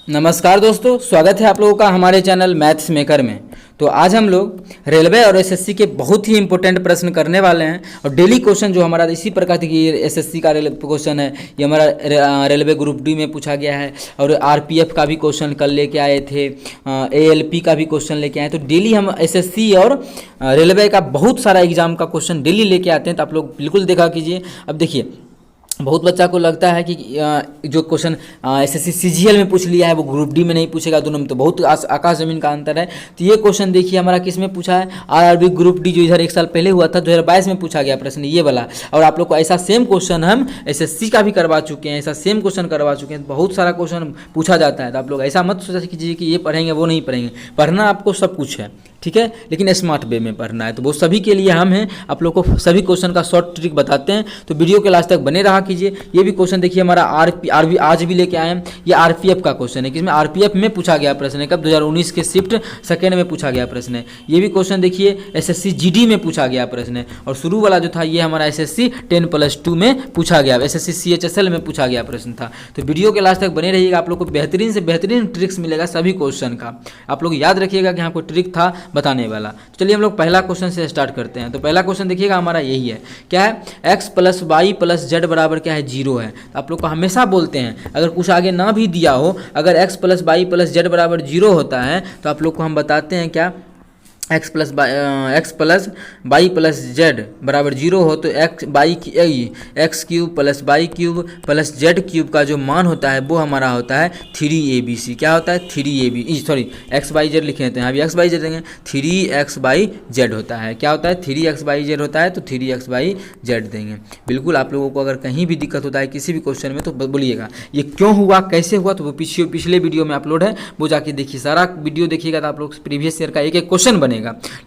नमस्कार दोस्तों, स्वागत है आप लोगों का हमारे चैनल मैथ्स मेकर में। तो आज हम लोग रेलवे और एसएससी के बहुत ही इंपॉर्टेंट प्रश्न करने वाले हैं और डेली क्वेश्चन जो हमारा इसी प्रकार की एसएससी का क्वेश्चन है, ये हमारा रेलवे ग्रुप डी में पूछा गया है और आरपीएफ का भी क्वेश्चन कल लेके आए थे, एएलपी का भी क्वेश्चन लेके आए। तो डेली हम एसएससी और रेलवे का बहुत सारा एग्जाम का क्वेश्चन डेली लेके आते हैं, तो आप लोग बिल्कुल देखा कीजिए। अब देखिए, बहुत बच्चा को लगता है कि जो क्वेश्चन एसएससी सीजीएल में पूछ लिया है वो ग्रुप डी में नहीं पूछेगा, दोनों में तो बहुत आकाश जमीन का अंतर है। तो ये क्वेश्चन देखिए हमारा किस में पूछा है, आरआरबी ग्रुप डी जो इधर एक साल पहले हुआ था 2022 में पूछा गया प्रश्न ये वाला। और आप लोग को ऐसा सेम क्वेश्चन हम एसएससी का भी करवा चुके हैं, ऐसा सेम क्वेश्चन करवा चुके हैं। बहुत सारा क्वेश्चन पूछा जाता है, तो आप लोग ऐसा मत सोचा कीजिए कि ये पढ़ेंगे वो नहीं पढ़ेंगे। पढ़ना आपको सब कुछ है, ठीक है, लेकिन स्मार्ट वे में पढ़ना है। तो वो सभी के लिए हम हैं, आप लोग को सभी क्वेश्चन का शॉर्ट ट्रिक बताते हैं, तो वीडियो के लास्ट तक बने रहा कीजिए। ये भी क्वेश्चन देखिए हमारा आरबी आज भी लेके आए हैं, ये आरपीएफ का क्वेश्चन है, किसमें आरपीएफ में पूछा गया प्रश्न है, कब 2019 के शिफ्ट सेकेंड में पूछा गया प्रश्न है। ये भी क्वेश्चन देखिए एसएससी जीडी में पूछा गया प्रश्न है, और शुरू वाला जो था ये हमारा एसएससी 10+2 में पूछा गया, एसएससी सीएचएसएल में पूछा गया प्रश्न था। तो वीडियो के लास्ट तक बने रहिएगा, आप लोग को बेहतरीन से बेहतरीन ट्रिक्स मिलेगा सभी क्वेश्चन का। आप लोग याद रखिएगा कि हाँ कोई ट्रिक था बताने वाला। चलिए हम लोग पहला क्वेश्चन से स्टार्ट करते हैं। तो पहला क्वेश्चन देखिएगा हमारा यही है, क्या है, x + y + z बराबर क्या है, 0 है। तो आप लोग को हमेशा बोलते हैं अगर कुछ आगे ना भी दिया हो, अगर x + y + z बराबर 0 होता है तो आप लोग को हम बताते हैं क्या, x + y + z बराबर 0 हो तो x³ + y³ + z³ का जो मान होता है वो हमारा होता है 3abc। क्या होता है, 3ab, सॉरी xyz लिखे हैं, अभी xyz देंगे, 3xyz होता है। क्या होता है, 3xyz होता है, तो 3xyz देंगे। बिल्कुल आप लोगों को अगर कहीं भी दिक्कत होता है किसी भी क्वेश्चन में तो बोलिएगा, ये क्यों हुआ कैसे हुआ, तो वो पिछले वीडियो में अपलोड है, वो जाके देखिए, सारा वीडियो देखिएगा तो आप लोग प्रीवियस ईयर का एक एक क्वेश्चन बनेगा,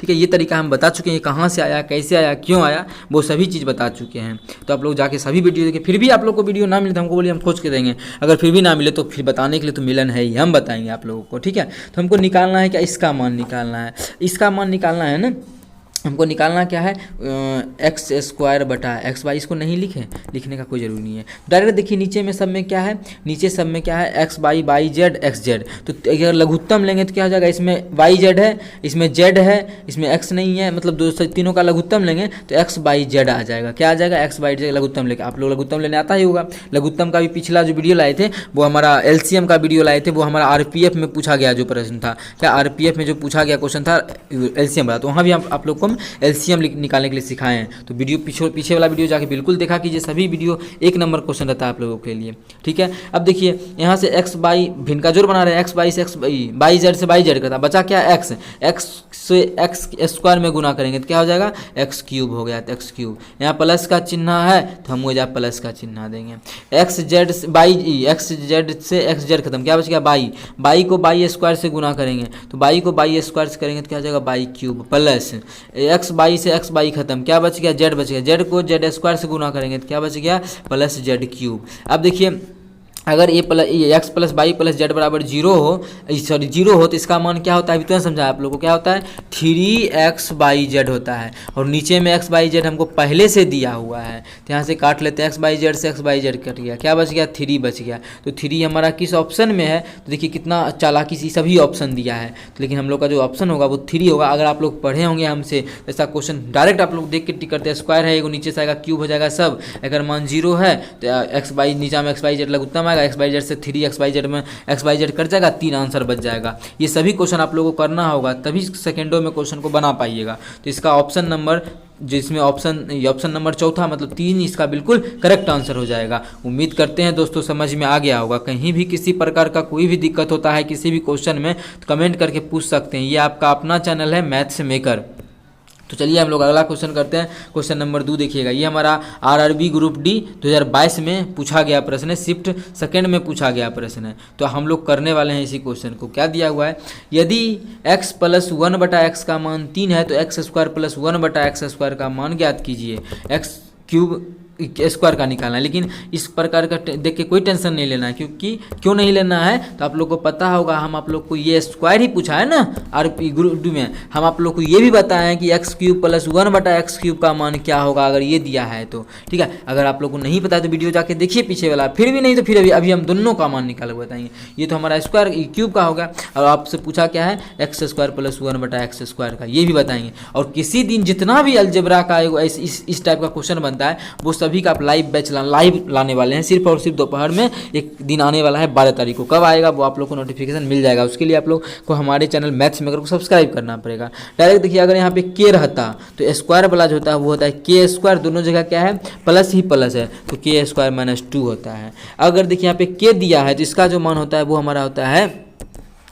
ठीक है। ये तरीका हम बता चुके हैं, कहाँ से आया, कैसे आया, क्यों आया, वो सभी चीज़ बता चुके हैं। तो आप लोग जाके सभी वीडियो देखिए। फिर भी आप लोग को वीडियो ना मिले तो हमको बोलिए, हम खोज के देंगे। अगर फिर भी ना मिले तो फिर बताने के लिए तो मिलन है ही, हम बताएंगे आप लोगों को, ठीक है। तो हमको निकालना है क्या, इसका मान निकालना है, इसका मान निकालना है ना, हमको निकालना क्या है, x² बटा xy। इसको नहीं लिखने का कोई ज़रूरी नहीं है, डायरेक्ट देखिए नीचे में सब में क्या है, नीचे सब में क्या है, x y z xz। तो अगर लघुत्तम लेंगे तो क्या हो जाएगा, इसमें yz है, इसमें z है, इसमें x नहीं है, मतलब दो तीनों का लघुत्तम लेंगे तो x y z आ जाएगा। क्या आ जाएगा, x y z लघुत्तम लेके। आप लोग लघुत्तम लेने आता ही होगा, लघुत्तम का भी पिछला जो वीडियो लाए थे वो हमारा एलसीएम का वीडियो लाए थे, वो हमारा आरपीएफ में पूछा गया जो प्रश्न था, क्या आरपीएफ में जो पूछा गया क्वेश्चन था एलसीएम वाला, तो वहाँ भी आप लोग को एलसीएम निकालने के लिए सिखाए हैं। तो वीडियो पीछे वाला वीडियो जाके बिल्कुल देखा कीजिए, सभी वीडियो एक नंबर क्वेश्चन रहता है आप लोगों के लिए, ठीक है। अब देखिए यहाँ से x y भिन्न का जोड़ बना रहे हैं, x y से y z से y z करता, बचा क्या, x से x² में गुना करेंगे तो क्या हो जाएगा, x³ हो गया, तो x³। यहाँ प्लस का चिन्ह है तो हम वजह प्लस का चिन्ह देंगे, xz से xz खत्म, क्या बच गया, y को y² से गुना करेंगे तो y को y² से करेंगे तो क्या हो जाएगा, y³ प्लस x y से x y खत्म, क्या बच गया, z बच गया, z को z² से गुना करेंगे तो क्या बच गया, प्लस z³। अब देखिए अगर ये x + y + z बराबर 0 हो, सॉरी 0 हो, तो इसका मान क्या होता है, अभी तुरंत समझाया आप लोगों को, क्या होता है, 3xyz होता है। और नीचे में xyz हमको पहले से दिया हुआ है, तो यहाँ से काट लेते हैं, xyz से xyz कट गया, क्या बच गया, 3 बच गया। तो 3 हमारा किस ऑप्शन में है, तो देखिए कितना चालाकी से सभी ऑप्शन दिया है, तो लेकिन हम लोग का जो ऑप्शन होगा वो 3 होगा। अगर आप लोग पढ़े होंगे हमसे ऐसा क्वेश्चन डायरेक्ट आप लोग देख के टिक करते हैं, स्क्वायर है एगो, नीचे से आएगा क्यूब हो जाएगा सब, अगर मान 0 है तो xy नीचा में xyz लघुत्तम आएगा, xyz से 3xyz में xyz कट जाएगा, 3 आंसर बच जाएगा। ये सभी क्वेश्चन आप लोगों को करना होगा, तभी सेकेंडों में क्वेश्चन को बना पाइएगा। तो इसका ऑप्शन नंबर जिसमें ऑप्शन नंबर चौथा मतलब 3 इसका बिल्कुल करेक्ट आंसर हो जाएगा। उम्मीद करते हैं दोस्तों समझ में आ गया होगा। कहीं भी किसी प्रकार का कोई भी दिक्कत होता है किसी भी क्वेश्चन में तो कमेंट करके पूछ सकते हैं। ये आपका अपना चैनल है मैथ्स मेकर। तो चलिए हम लोग अगला क्वेश्चन करते हैं। क्वेश्चन नंबर 2 देखिएगा, ये हमारा आरआरबी ग्रुप डी 2022 में पूछा गया प्रश्न है, शिफ्ट सेकेंड में पूछा गया प्रश्न है। तो हम लोग करने वाले हैं इसी क्वेश्चन को। क्या दिया हुआ है, यदि x + 1/x का मान 3 है तो x² + 1/x² का मान ज्ञात कीजिए। x³ स्क्वायर का निकालना है। लेकिन इस प्रकार का देख के कोई टेंशन नहीं लेना है, क्योंकि क्यों नहीं लेना है तो आप लोग को पता होगा, हम आप लोग को ये स्क्वायर ही पूछा है ना आरपी ग्रुप में। हम आप लोग को ये भी बताएं कि x³ + 1/x³ का मान क्या होगा अगर ये दिया है तो, ठीक है। अगर आप लोग को नहीं पता तो वीडियो जाके देखिए पीछे वाला, फिर भी नहीं तो फिर अभी हम दोनों का मान निकाल के बताएंगे। ये तो हमारा स्क्वायर क्यूब का होगा, और आपसे पूछा क्या है x² + 1/x² का, ये भी बताएंगे। और किसी दिन जितना भी अलजेब्रा का इस टाइप का क्वेश्चन बनता है वो सभी का आप लाइव लाने वाले हैं, सिर्फ और सिर्फ दोपहर में एक दिन आने वाला है 12 तारीख को। कब आएगा वो आप लोग को नोटिफिकेशन मिल जाएगा, उसके लिए आप लोग को हमारे चैनल मैथ्स मेकर को सब्सक्राइब करना पड़ेगा। डायरेक्ट देखिए, अगर यहाँ पे के रहता तो स्क्वायर वाला जो होता है वो होता है k², दोनों जगह क्या है प्लस ही प्लस है, तो k² - 2 होता है। अगर देखिए यहाँ पे के दिया है तो इसका जो मान होता है वो हमारा होता है,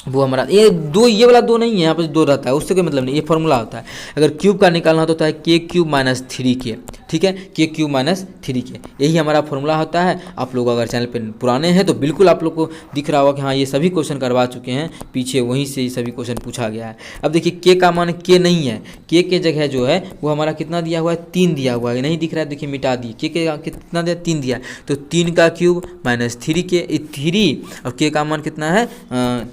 वो हमारा ये दो, ये वाला दो नहीं है, यहाँ पे 2 रहता है, उससे कोई मतलब नहीं, ये फॉर्मूला होता है। अगर क्यूब का निकालना होता है k³ - 3k, ठीक है, k³ - 3k, यही हमारा फॉर्मूला होता है। आप लोग अगर चैनल पे पुराने हैं तो बिल्कुल आप लोग को दिख रहा होगा कि हाँ ये सभी क्वेश्चन करवा चुके हैं, पीछे वहीं से ये सभी क्वेश्चन पूछा गया है। अब देखिए k का मान k नहीं है, k के जगह जो है वो हमारा कितना दिया हुआ है 3 दिया हुआ है, नहीं दिख रहा है, देखिए मिटा दिए, k कितना दिया 3 दिया, तो 3 का क्यूब - 3k 3, और k का मान कितना है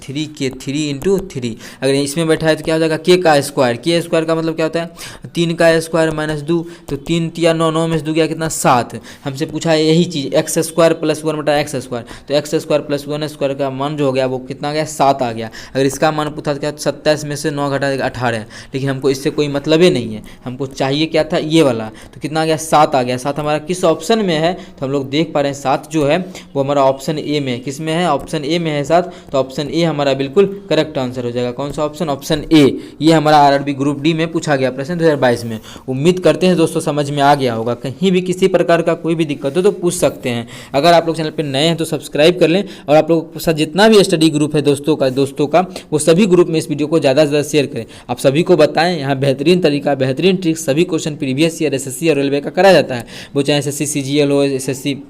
3k, 3 × 3। अगर इसमें बैठा है तो क्या हो जाएगा k का स्क्वायर, k² का मतलब क्या होता है 3 का स्क्वायर - 2, तो 3 × 9 9 में से 2 गया कितना 7। हमसे पूछा है यही चीज़ x² + 1/x², तो x² + 1² का मान जो हो गया वो कितना गया 7 आ गया। अगर इसका मान पूछा तो क्या 27 में से 9 घटा 18, लेकिन हमको इससे कोई मतलब ही नहीं है, हमको चाहिए क्या था ये वाला, तो कितना आ गया 7 आ गया। 7 हमारा किस ऑप्शन में है तो हम लोग देख पा रहे हैं 7 जो है वो हमारा ऑप्शन ए में है। किस में है ऑप्शन ए में है 7, तो ऑप्शन ए हमारा बिल्कुल करेक्ट आंसर हो जाएगा। कौन सा ऑप्शन ऑप्शन ए, ये हमारा आरआरबी ग्रुप डी में पूछा गया प्रश्न 2022 में। उम्मीद करते हैं दोस्तों समझ में आ गया होगा, कहीं भी किसी प्रकार का कोई भी दिक्कत हो तो पूछ सकते हैं। अगर आप लोग चैनल पे नए हैं तो सब्सक्राइब कर लें, और आप लोगों के साथ जितना भी स्टडी ग्रुप है दोस्तों का वो सभी ग्रुप में इस वीडियो को ज़्यादा से ज़्यादा शेयर करें। आप सभी को बताएं यहाँ बेहतरीन तरीका, बेहतरीन ट्रिक, सभी क्वेश्चन प्रीवियस ईयर एसएससी और रेलवे का कराया जाता है, वो चाहे एसएससी सीजीएल हो, एसएससी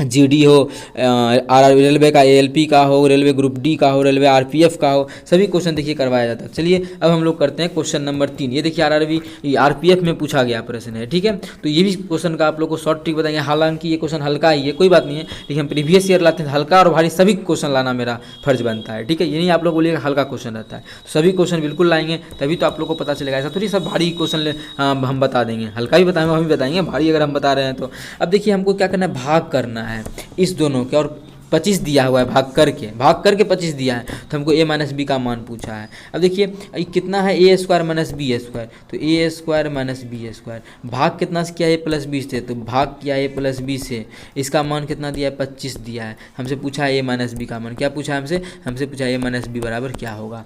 जीडी हो, रेलवे का एएलपी का हो, रेलवे ग्रुप डी का हो, रेलवे आरपीएफ का हो, सभी क्वेश्चन देखिए करवाया जाता है। चलिए अब हम लोग करते हैं क्वेश्चन नंबर 3। ये देखिए आरपीएफ में पूछा गया प्रश्न है, ठीक है। तो ये भी क्वेश्चन का आप लोग को शॉर्ट ट्रिक बताएंगे, हालांकि ये क्वेश्चन हल्का ही है, कोई बात नहीं है, लेकिन हम प्रीवियस ईयर लाते हैं, हल्का और भारी सभी क्वेश्चन लाना मेरा फर्ज बनता है, ठीक है। ये नहीं आप लोग बोलिएगा हल्का क्वेश्चन रहता है, तो सभी क्वेश्चन बिल्कुल लाएंगे, तभी तो आप लोग को पता चलेगा। ऐसा थोड़ी सब भारी क्वेश्चन हम बता देंगे, हल्का भी बताएंगे, हम भी बताएंगे, भारी अगर हम बता रहे हैं तो। अब देखिए हमको क्या करना है, भाग करना है इस दोनों के, और 25 दिया हुआ है, भाग करके 25 दिया है, तो हमको a - b का मान पूछा है। अब देखिए कितना है a² - b², तो a² - b², भाग कितना से किया a + b से, तो भाग किया a + b से, इसका मान कितना दिया है 25 दिया है। हमसे पूछा है a - b का मान, क्या पूछा है हमसे पूछा है a - b बराबर क्या होगा,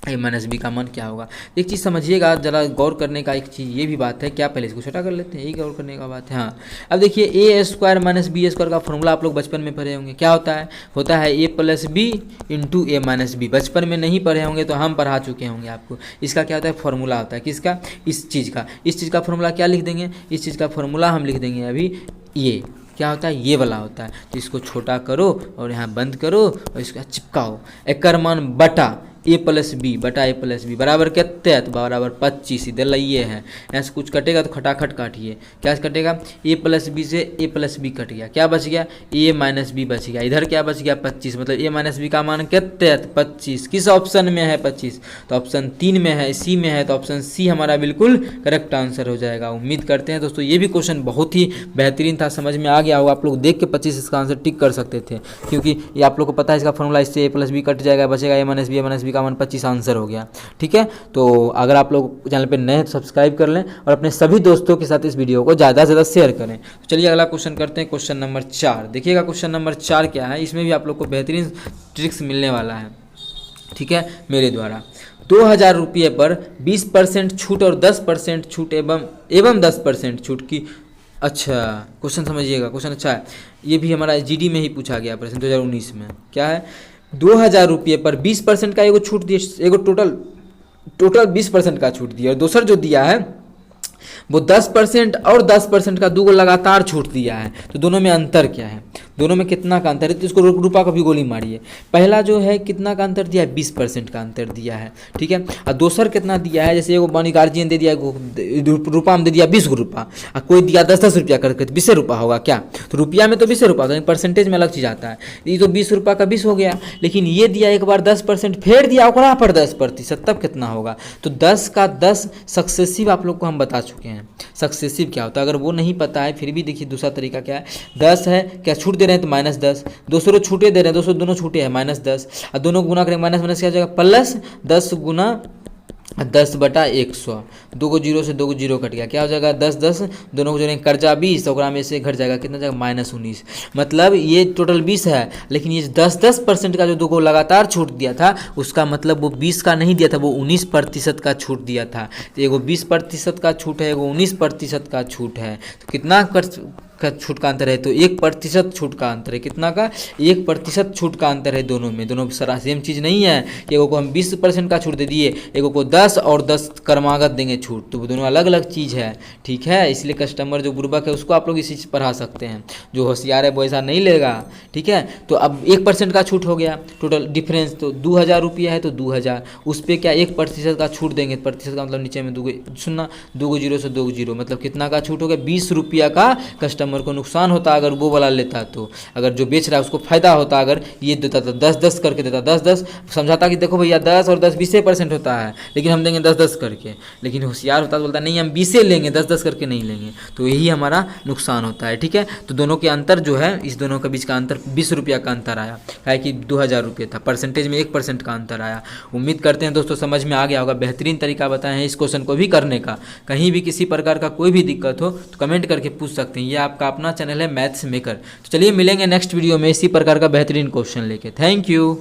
a - b का मान क्या होगा। एक चीज़ समझिएगा, ज़रा गौर करने का एक चीज़ ये भी बात है, क्या पहले इसको छोटा कर लेते हैं, यही गौर करने का बात है। हाँ अब देखिए a² - b² का फॉर्मूला आप लोग बचपन में पढ़े होंगे, क्या होता है a + b × a - b। बचपन में नहीं पढ़े होंगे तो हम पढ़ा चुके होंगे आपको। इसका क्या होता है फॉर्मूला होता है किसका, इस चीज़ का फॉर्मूला क्या लिख देंगे, इस चीज़ का फॉर्मूला हम लिख देंगे अभी, ये क्या होता है ये वाला होता है। तो इसको छोटा करो और यहाँ बंद करो और इसका चिपकाओ, एकर मान बटा a + b बराबर कितने, तो बराबर 25। इधर ये है, यहाँ से कुछ कटेगा तो खटाखट काटिए, क्या कटेगा a + b से a + b कट गया, क्या बच गया a - b बच गया, इधर क्या बच गया 25, मतलब a - b का मान कितने 25। किस ऑप्शन में है 25, तो ऑप्शन 3 में है, सी में है, तो ऑप्शन सी हमारा बिल्कुल करेक्ट आंसर हो जाएगा। उम्मीद करते हैं दोस्तों ये भी क्वेश्चन बहुत ही बेहतरीन था, समझ में आ गया होगा, आप लोग देख के 25 इसका आंसर टिक कर सकते थे, क्योंकि ये आप लोग को पता है इसका फॉर्मूला, इससे a + b कट जाएगा, बचेगा a - b का मान 25 आंसर हो गया, ठीक है। तो अगर आप लोग चैनल पे नए हैं तो सब्सक्राइब कर लें और अपने सभी दोस्तों के साथ इस वीडियो को ज़्यादा से ज़्यादा शेयर करें। तो चलिए अगला क्वेश्चन करते हैं, क्वेश्चन नंबर 4। देखिएगा क्वेश्चन नंबर 4 क्या है, इसमें भी आप लोग को बेहतरीन ट्रिक्स मिलने वाला है, ठीक है, मेरे द्वारा। 2000 रुपये पर 20% छूट और 10% छूट एवं 10% छूट की, अच्छा क्वेश्चन समझिएगा, क्वेश्चन अच्छा है, ये भी हमारा जीडी में ही पूछा गया प्रश्न 2019 में। क्या है 2000 रुपये पर 20% का एगो छूट दिए, एगो टोटल 20% का छूट दिया, और दूसरा जो दिया है वो 10% और 10% का 2 लगातार छूट दिया है, तो दोनों में अंतर क्या है। दोनों में कितना का अंतर है, तो इसको रुपया का भी गोली मारिए। पहला जो है कितना का अंतर दिया है, 20% का अंतर दिया है, ठीक है। और दोसर कितना दिया है, जैसे एगो मानी गार्जियन दे दिया रुपया में दे दिया 20 रुपया, और कोई दिया 10-10 रुपया करके, 20 रुपया होगा क्या, तो रुपया में तो 20 रुपया होगा, परसेंटेज में अलग चीज़ आता है। ये तो 20 रुपया का 20 हो गया, लेकिन ये दिया एक बार 10% फिर दिया ओकरा पर 10%, तब कितना होगा, तो 10 का 10 सक्सेसिव आप लोग को हम बता चुके हैं। सक्सेसिव क्या होता है, अगर वो नहीं पता है फिर भी देखिए दूसरा तरीका क्या है, 10 है क्या छूट दे रहे हैं तो -10, 200 छूटे दे रहे हैं, 200 दोनों छूटे हैं -10, और दोनों गुना करेंगे माइनस क्या हो जाएगा प्लस 10 गुना 10/100, 2 को 0 से 2 को 0 कट गया, क्या हो जाएगा 10 दोनों को जोड़ेंगे कर्जा 20, तो में से घट जाएगा कितना जाएगा -19। मतलब ये टोटल 20 है, लेकिन ये 10% का जो 2 को लगातार छूट दिया था उसका मतलब वो 20 का नहीं दिया था, वो 19% का छूट दिया था। तो एगो 20% का छूट है, एगो 19% का छूट है, तो कितना का छूट का अंतर है, तो 1% छूट का अंतर है, कितना का 1% छूट का अंतर है दोनों में। दोनों सारा सेम चीज़ नहीं है, एगो को हम 20% का छूट दे दिए, एगो को 10 और 10 क्रमागत देंगे छूट, तो वो दोनों अलग अलग चीज़ है, ठीक है। इसलिए कस्टमर जो बुर्बक है उसको आप लोग इसी चीज़ पढ़ा सकते हैं, जो होशियार है वो ऐसा नहीं लेगा, ठीक है। तो अब 1% का छूट हो गया, टोटल डिफरेंस तो 2000 रुपया है, तो 2000 उस पर क्या 1% का छूट देंगे, प्रतिशत का मतलब नीचे में 2 को 0 से 2 को 0, मतलब कितना का छूट हो गया 20 रुपया का कस्टमर को नुकसान होता अगर वो वाला लेता, तो अगर जो बेच रहा है उसको फायदा होता अगर ये देता था 10-10 करके देता, 10-10 समझाता कि देखो भैया 10 और 10 20% होता है, लेकिन हम देंगे 10-10 करके, लेकिन होशियार होता तो बोलता नहीं हम 20 लेंगे, 10-10 करके नहीं लेंगे, तो यही हमारा नुकसान होता है, ठीक है। तो दोनों के अंतर जो है, इस दोनों के बीच का अंतर 20 रुपया का अंतर आया, है कि 2000 रुपये था, परसेंटेज में 1% का अंतर आया। उम्मीद करते हैं दोस्तों समझ में आ गया होगा, बेहतरीन तरीका बताए हैं इस क्वेश्चन को भी करने का। कहीं भी किसी प्रकार का कोई भी दिक्कत हो तो कमेंट करके पूछ सकते हैं, ये आपका अपना चैनल है मैथ्स मेकर। तो चलिए मिलेंगे नेक्स्ट वीडियो में इसी प्रकार का बेहतरीन क्वेश्चन लेके। Thank you.